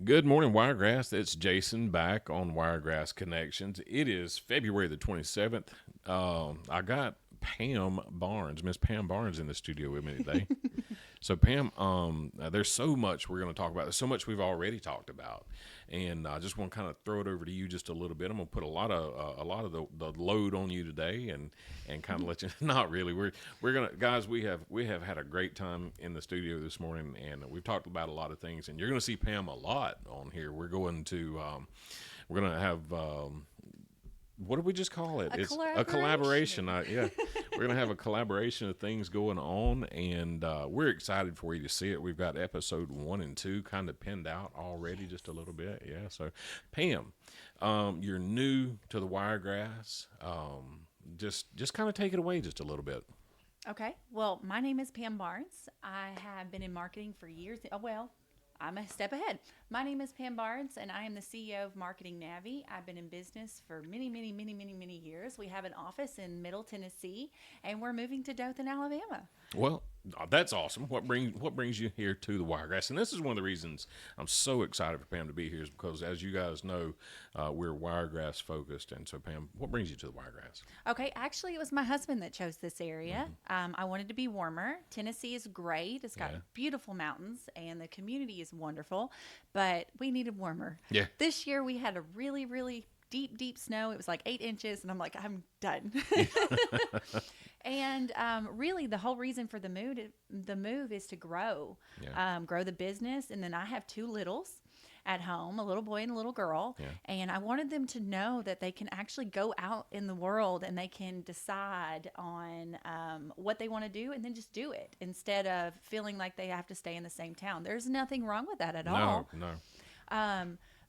Good morning, Wiregrass. It's Jason back on Wiregrass Connections. It is February the 27th. I got Pam Barnes, Miss Pam Barnes, in the studio with me today. So, Pam, there's so much we're going to talk about. There's so much we've already talked about, and I just want to kind of throw it over to you just a little bit. I'm going to put a lot of the load on you today, and kind of let you. Not really. We're gonna guys. We have had a great time in the studio this morning, and we've talked about a lot of things. And you're going to see Pam a lot on here. We're going to have. What do we just call it? It's a collaboration. Yeah, we're going to have a collaboration of things going on, and we're excited for you to see it. We've got episode 1 and 2 kind of pinned out already just a little bit. Yeah, so Pam, you're new to the Wiregrass. Just kind of take it away just a little bit. Okay. Well, my name is Pam Barnes. I have been in marketing for years. I'm a step ahead. My name is Pam Barnes, and I am the CEO of Marketing Navii. I've been in business for many years. We have an office in Middle Tennessee, and we're moving to Dothan, Alabama. Well, that's awesome. What brings you here to the Wiregrass? And this is one of the reasons I'm so excited for Pam to be here is because, as you guys know, we're Wiregrass focused. And so, Pam, what brings you to the Wiregrass? Okay, actually, it was my husband that chose this area. I wanted to be warmer. Tennessee is great. It's got beautiful mountains, and the community is wonderful, but we needed warmer. Yeah. This year, we had a really deep snow. It was like 8 inches, and I'm like, I'm done. And really, the whole reason for the move is to grow, grow the business. And then I have 2 littles at home, a little boy and a little girl. Yeah. And I wanted them to know that they can actually go out in the world and they can decide on what they want to do and then just do it instead of feeling like they have to stay in the same town. There's nothing wrong with that at all. No.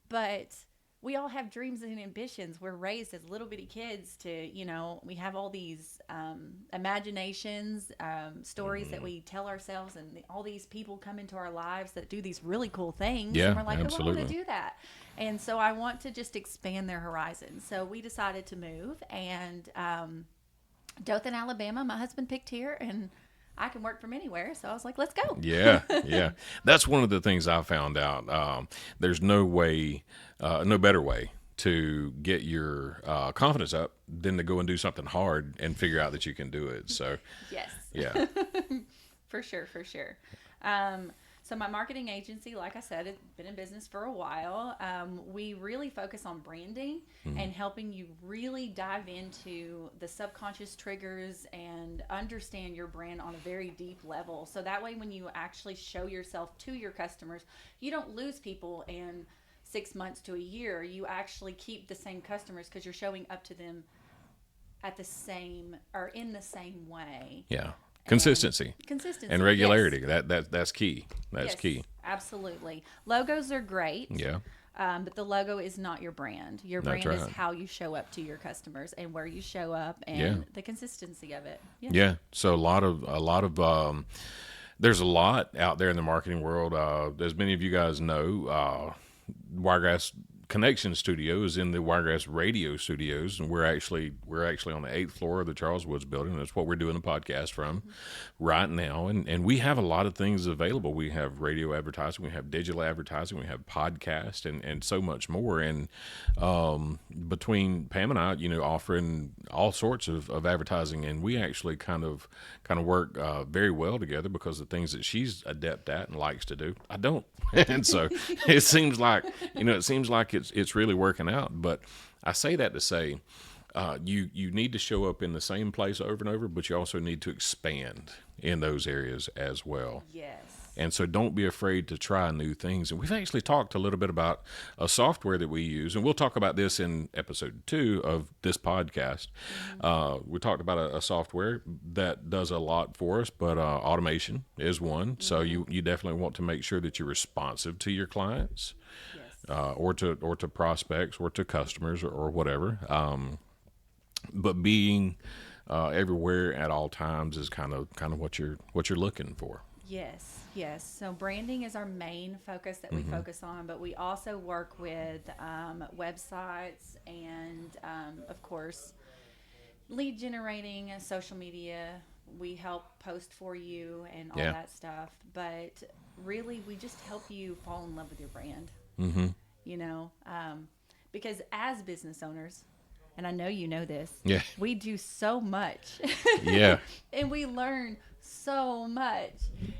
But we all have dreams and ambitions. We're raised as little bitty kids to, we have all these imaginations, stories that we tell ourselves, and all these people come into our lives that do these really cool things. Yeah, and we're like, absolutely. I want to do that. And so I want to just expand their horizons. So we decided to move, and Dothan, Alabama, my husband picked here, and I can work from anywhere. So I was like, let's go. Yeah. That's one of the things I found out. There's no better way to get your confidence up than to go and do something hard and figure out that you can do it. So, yes. Yeah. For sure. So my marketing agency, like I said, it's been in business for a while. We really focus on branding and helping you really dive into the subconscious triggers and understand your brand on a very deep level. So that way, when you actually show yourself to your customers, you don't lose people in 6 months to a year. You actually keep the same customers because you're showing up to them at the same or in the same way. Yeah. Consistency and regularity. Yes. That's key. That's key. Absolutely. Logos are great. Yeah. But the logo is not your brand. Your brand is how you show up to your customers and where you show up and the consistency of it. Yeah. So a lot of there's a lot out there in the marketing world. As many of you guys know, Wiregrass Connections studio is in the Wiregrass Radio Studios, and we're actually on the 8th floor of the Charles Woods building. That's what we're doing the podcast from right now, and we have a lot of things available. We have radio advertising, we have digital advertising, we have podcast, and so much more. And between Pam and I, offering all sorts of advertising, and we actually kind of work very well together because the things that she's adept at and likes to do, I don't, and so it seems like it's really working out. But I say that to say you need to show up in the same place over and over, but you also need to expand in those areas as well. Yes. And so don't be afraid to try new things. And we've actually talked a little bit about a software that we use, and we'll talk about this in episode 2 of this podcast. We talked about a software that does a lot for us, but automation is one. So you definitely want to make sure that you're responsive to your clients. Or to prospects or to customers or whatever. But being everywhere at all times is kind of what you're looking for. Yes. So branding is our main focus that we focus on, but we also work with websites and, of course, lead generating, social media. We help post for you and all that stuff. But really, we just help you fall in love with your brand. Mm-hmm. You know, because as business owners, and I know you know this, Yeah. we do so much. Yeah. And we learn so much.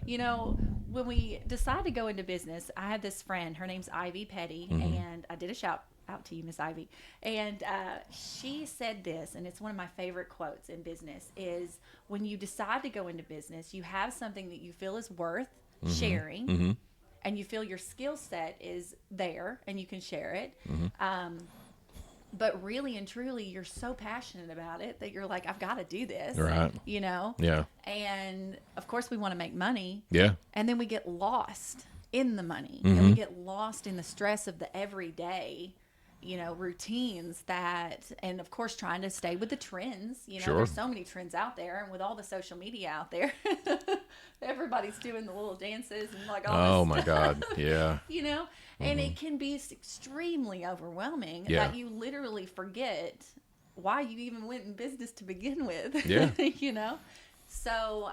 You know, when we decide to go into business, I have this friend, her name's Ivy Petty, and I did a shout out to you, Miss Ivy. And she said this, and it's one of my favorite quotes in business, is when you decide to go into business, you have something that you feel is worth sharing. Mm-hmm. And you feel your skill set is there and you can share it. But really and truly, you're so passionate about it that you're like, I've got to do this. Right. You know? Yeah. And of course, we want to make money. Yeah. And then we get lost in the money. And we get lost in the stress of the everyday, you know, routines that, and of course, trying to stay with the trends. You know, Sure. there's so many trends out there. And with all the social media out there, everybody's doing the little dances and like all Oh this my stuff. God. Yeah. You know, and it can be extremely overwhelming Yeah. that you literally forget why you even went in business to begin with. Yeah. You know, so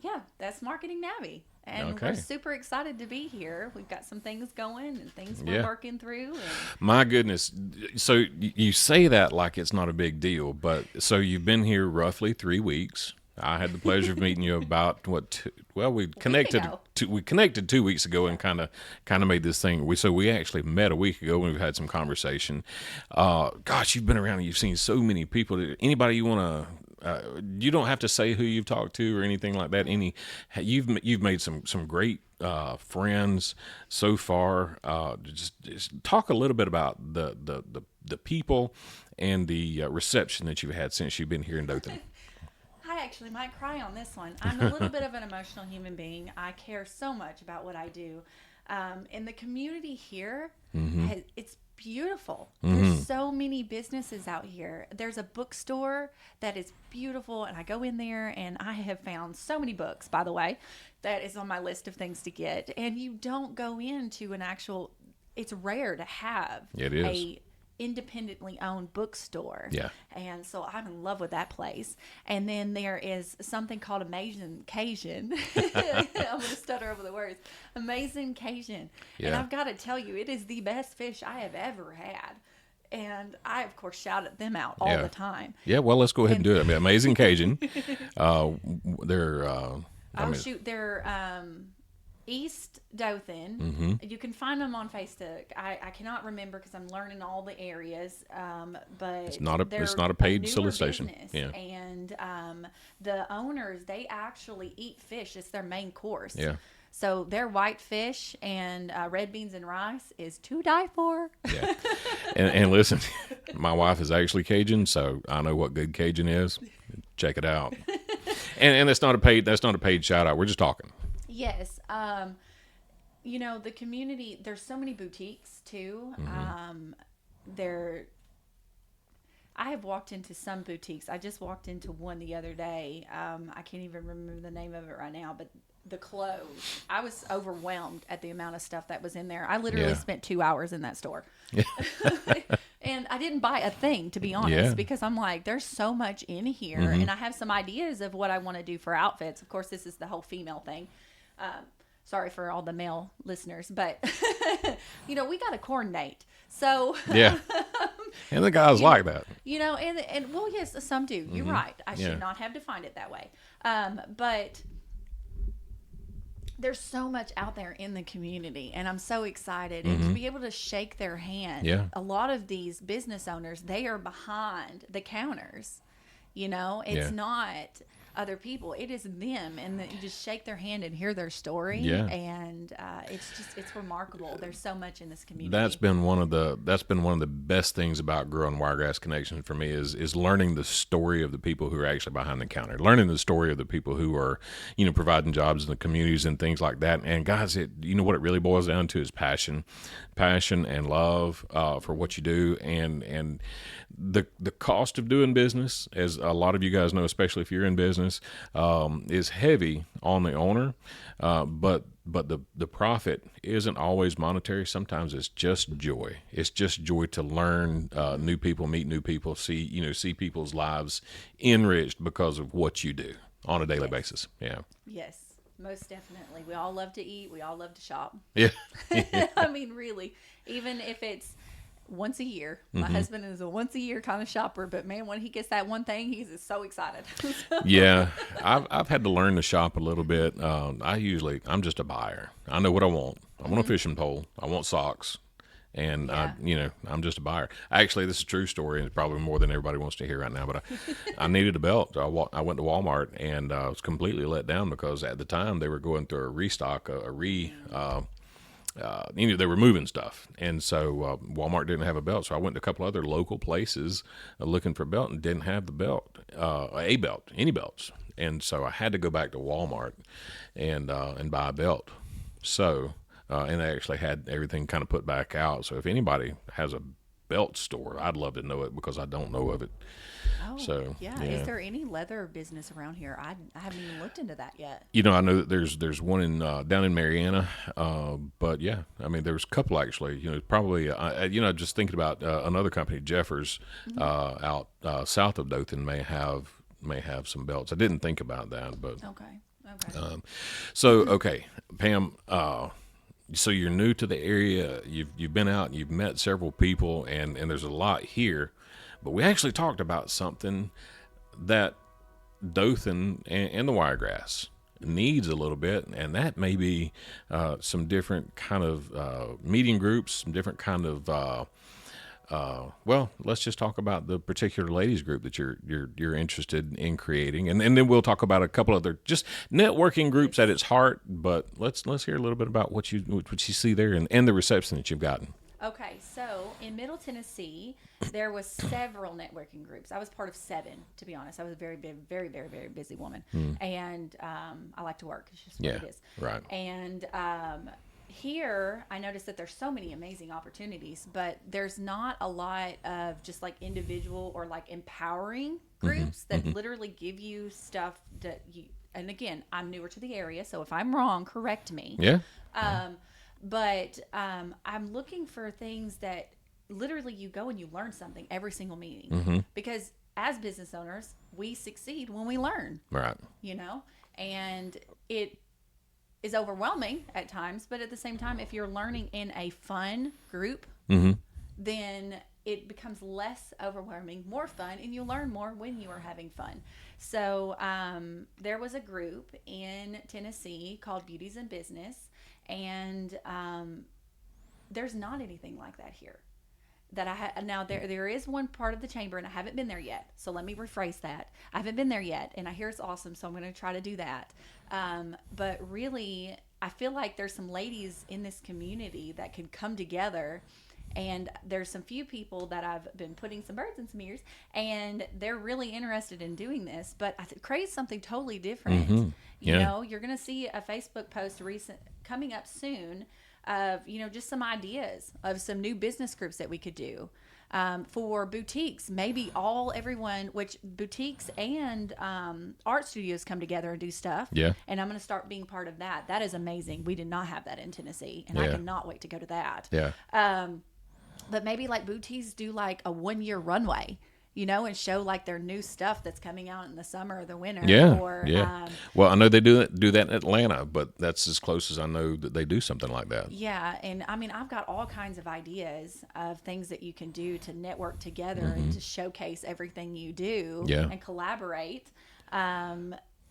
yeah, that's Marketing Navii, and Okay. we're super excited to be here. We've got some things going and things we're Yeah. working through. And My goodness. So you say that like it's not a big deal, but so you've been here roughly 3 weeks. I had the pleasure of meeting you about we connected ago. we connected 2 weeks ago and kind of made this thing. We actually met a week ago and we've had some conversation. Gosh, you've been around and you've seen so many people. Anybody you want to you don't have to say who you've talked to or anything like that. You've made some great friends so far. Just talk a little bit about the people and the reception that you've had since you've been here in Dothan. I actually might cry on this one. I'm a little bit of an emotional human being. I care so much about what I do. And the community here, it's beautiful. There's so many businesses out here. There's a bookstore that is beautiful, and I go in there, and I have found so many books, by the way, that is on my list of things to get. And you don't go into an actual, it's rare to have It is. a independently owned bookstore. Yeah. And so I'm in love with that place. And then there is something called Amazing Cajun. I'm going to stutter over the words. Amazing Cajun. And Yeah. I've got to tell you, it is the best fish I have ever had. And I, of course, shout at them out all Yeah. the time. Yeah, well, let's go ahead and do it. I mean, Amazing Cajun. They're They're East Dothan. You can find them on Facebook. I cannot remember because I'm learning all the areas. But It's not a they're paid newer solicitation. business. Yeah. And the owners, they actually eat fish. It's their main course. Yeah. So their white fish and red beans and rice is to die for. Yeah. And listen, my wife is actually Cajun, so I know what good Cajun is. Check it out. And that's not a paid shout out. We're just talking. Yes. You know, the community, there's so many boutiques too. I have walked into some boutiques. I just walked into one the other day. I can't even remember the name of it right now, but the clothes, I was overwhelmed at the amount of stuff that was in there. I literally Yeah. spent 2 hours in that store. And I didn't buy a thing, to be honest, Yeah. because I'm like, there's so much in here. And I have some ideas of what I want to do for outfits. Of course, this is the whole female thing. Sorry for all the male listeners, but you know, we got to coordinate. So Yeah. And the guys like that. you know, and well, yes, some do. You're right. I Yeah. should not have defined it that way. But there's so much out there in the community, and I'm so excited and to be able to shake their hand. Yeah. A lot of these business owners, they are behind the counters. You know, it's Yeah. not other people, it is them, and you just shake their hand and hear their story. Yeah. And it's remarkable. There's so much in this community. That's been one of the best things about growing Wiregrass Connections for me is learning the story of the people who are actually behind the counter, learning the story of the people who are, you know, providing jobs in the communities and things like that. And guys, you know what it really boils down to is passion and love for what you do, and the cost of doing business, as a lot of you guys know, especially if you're in business, is heavy on the owner, but the profit isn't always monetary. Sometimes it's just joy. It's just joy to learn new people, meet new people, see people's lives enriched because of what you do on a daily basis. Yeah. Yes. Most definitely. We all love to eat. We all love to shop. Yeah. I mean, really, even if it's once a year. My husband is a once a year kind of shopper, but man, when he gets that one thing, he's just so excited. Yeah, I've had to learn to shop a little bit. I'm just a buyer. I know what I want. I want a fishing pole. I want socks. And I'm just a buyer. Actually, this is a true story, and it's probably more than everybody wants to hear right now. But I needed a belt. I went to Walmart, and I was completely let down because at the time they were going through a restock, they were moving stuff, and so Walmart didn't have a belt. So I went to a couple other local places looking for a belt and didn't have the belt, any belts. And so I had to go back to Walmart and buy a belt. So. And they actually had everything kind of put back out. So if anybody has a belt store, I'd love to know it because I don't know of it. Oh, so yeah. Is there any leather business around here? I haven't even looked into that yet. I know that there's one in down in Mariana, but yeah, I mean there's a couple actually. Probably just thinking about another company, Jeffers, out south of Dothan may have some belts. I didn't think about that, but okay. Okay, Pam. So you're new to the area. You've been out and you've met several people, and there's a lot here. But we actually talked about something that Dothan and the Wiregrass needs a little bit, and that may be some different kind of meeting groups, some different kind of let's just talk about the particular ladies group that you're interested in creating, and then we'll talk about a couple other just networking groups at its heart. But let's hear a little bit about what you see there and the reception that you've gotten. Okay, so in Middle Tennessee, there was several networking groups. I was part of 7, to be honest. I was a very, very, very, very, very busy woman, and I like to work. It's just what it is. Right. And here, I noticed that there's so many amazing opportunities, but there's not a lot of just like individual or like empowering groups that literally give you stuff that you. And again, I'm newer to the area, so if I'm wrong, correct me. Yeah. But I'm looking for things that literally you go and you learn something every single meeting, because as business owners, we succeed when we learn. Right. And it is overwhelming at times, but at the same time, if you're learning in a fun group, then it becomes less overwhelming, more fun, and you learn more when you are having fun. So there was a group in Tennessee called Beauties in Business, and there's not anything like that here. Now there is one part of the chamber, and I haven't been there yet. So let me rephrase that. I haven't been there yet, and I hear it's awesome. So I'm going to try to do that. But really, I feel like there's some ladies in this community that could come together, and there's some few people that I've been putting some birds in some ears, and they're really interested in doing this. But I create something totally different. You know, you're going to see a Facebook post coming up soon of, just some ideas of some new business groups that we could do for boutiques. Maybe everyone, which boutiques and art studios come together and do stuff. Yeah. And I'm going to start being part of that. That is amazing. We did not have that in Tennessee, and I cannot wait to go to that. Yeah. But maybe like boutiques do like a 1-year runway, and show like their new stuff that's coming out in the summer or the winter. Yeah. Or, well, I know they do that in Atlanta, but that's as close as I know that they do something like that. Yeah. And I mean, I've got all kinds of ideas of things that you can do to network together and to showcase everything you do and collaborate.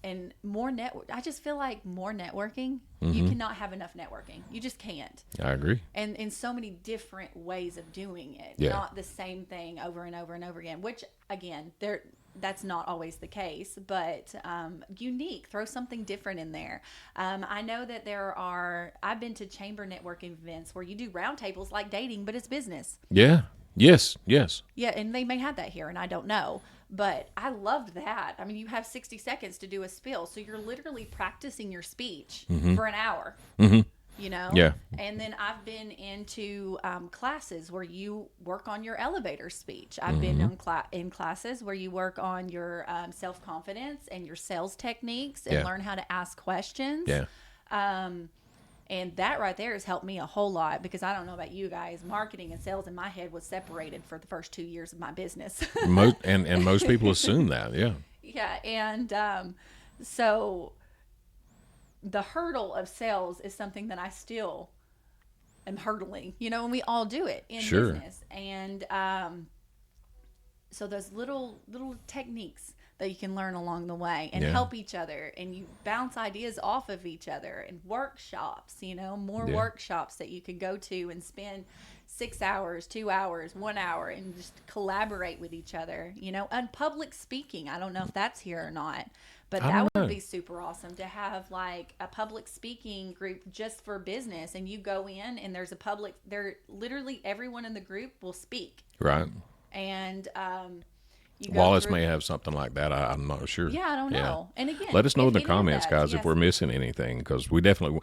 And more I just feel like more networking. You cannot have enough networking. You just can't. I agree. And in so many different ways of doing it, not the same thing over and over and over again. Which again, that's not always the case, but unique. Throw something different in there. I know that I've been to chamber networking events where you do roundtables like dating, but it's business. Yeah. Yes. Yeah, and they may have that here, and I don't know. But I loved that. I mean, you have 60 seconds to do a spiel. So you're literally practicing your speech for an hour, Yeah. And then I've been into classes where you work on your elevator speech. I've been in classes where you work on your self-confidence and your sales techniques and learn how to ask questions. Yeah. And that right there has helped me a whole lot, because I don't know about you guys, marketing and sales in my head was separated for the first 2 years of my business. Most people assume that, yeah. Yeah, and so the hurdle of sales is something that I still am hurdling, and we all do it in business. And so those little techniques that you can learn along the way and help each other, and you bounce ideas off of each other, and workshops, more workshops that you could go to and spend 6 hours, 2 hours, 1 hour, and just collaborate with each other, and public speaking. I don't know if that's here or not, but that would be super awesome to have like a public speaking group just for business, and you go in and there's literally everyone in the group will speak. Right. And Wallace may have something like that. I'm not sure. Yeah, I don't know. And again, let us know in the comments, guys, if we're missing anything, because we definitely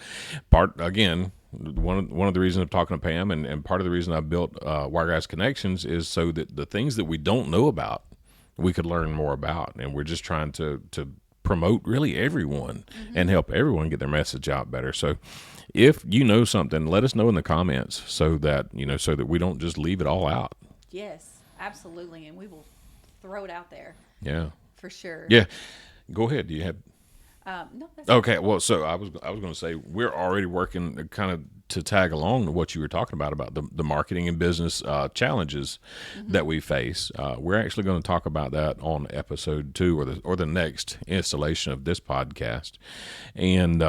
one of the reasons I'm talking to Pam, and part of the reason I built Wiregrass Connections is so that the things that we don't know about, we could learn more about, and we're just trying to promote really everyone and help everyone get their message out better. So if you know something, let us know in the comments so that we don't just leave it all out. Yes, absolutely, and we will throw it out there. Yeah, for sure. Yeah, go ahead. Do you have? No. That's okay. Well, so I was going to say we're already working kind of to tag along to what you were talking about the marketing and business challenges that we face. We're actually going to talk about that on episode 2 or the next installation of this podcast, and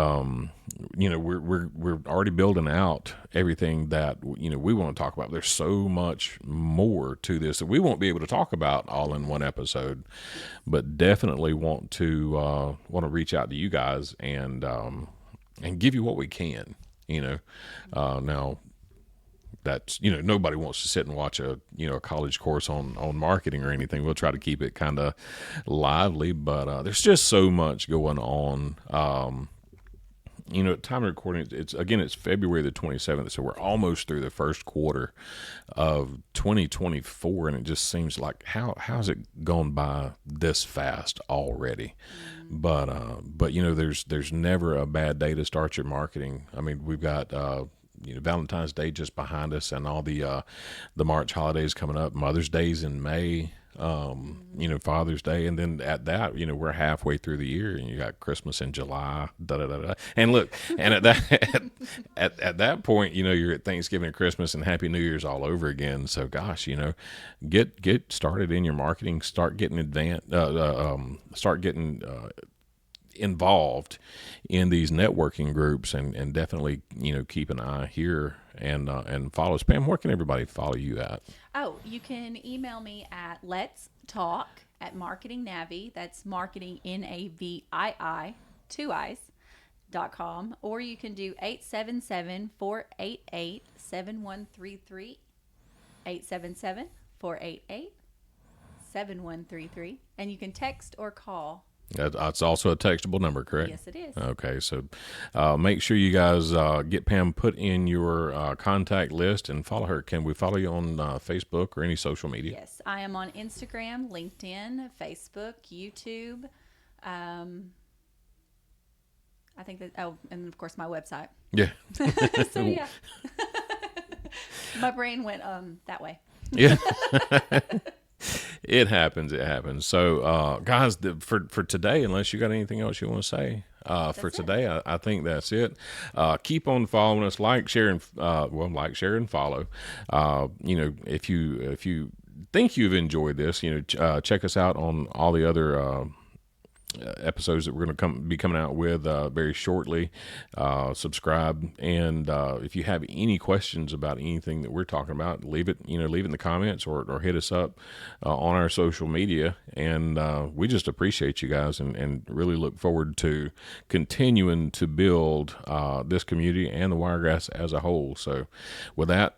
we're already building out everything that we want to talk about. There's so much more to this that we won't be able to talk about all in one episode, but definitely want to reach out to you guys and give you what we can. Now that's nobody wants to sit and watch a college course on marketing or anything. We'll try to keep it kind of lively, but there's just so much going on. At time of recording, it's February the 27th, so we're almost through the first quarter of 2024, and it just seems like how's it gone by this fast already? But there's never a bad day to start your marketing. I mean, we've got Valentine's Day just behind us, and all the March holidays coming up. Mother's Day's in May. Father's Day, and then at that, we're halfway through the year, and you got Christmas in July. And look, and at that at that point, you're at Thanksgiving and Christmas and Happy New Year's all over again. So, gosh, get started in your marketing. Start getting involved in these networking groups, and definitely keep an eye here and follow us. Pam, where can everybody follow you at? Oh, you can email me at letstalk@Marketing Navii. That's marketing Navii 2 i's.com, or you can do 877-488-7133. 877-488-7133, and you can text or call. That's also a textable number, correct? Yes, it is. Okay, so make sure you guys get Pam put in your contact list and follow her. Can we follow you on Facebook or any social media? Yes, I am on Instagram, LinkedIn, Facebook, YouTube. I think that, and of course my website. Yeah. So yeah, my brain went that way. Yeah. It happens. So, guys, for today, unless you got anything else you want to say, for today, I think that's it. Keep on following us, like, share, and follow. If you think you've enjoyed this, check us out on all the other episodes that we're going to be coming out with very shortly. Subscribe, and if you have any questions about anything that we're talking about, leave it in the comments or hit us up on our social media, and we just appreciate you guys and really look forward to continuing to build this community and the Wiregrass as a whole. So with that,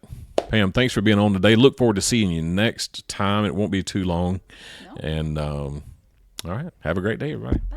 Pam, thanks for being on today. Look forward to seeing you next time. It won't be too long. No. And all right. Have a great day, everybody. Bye.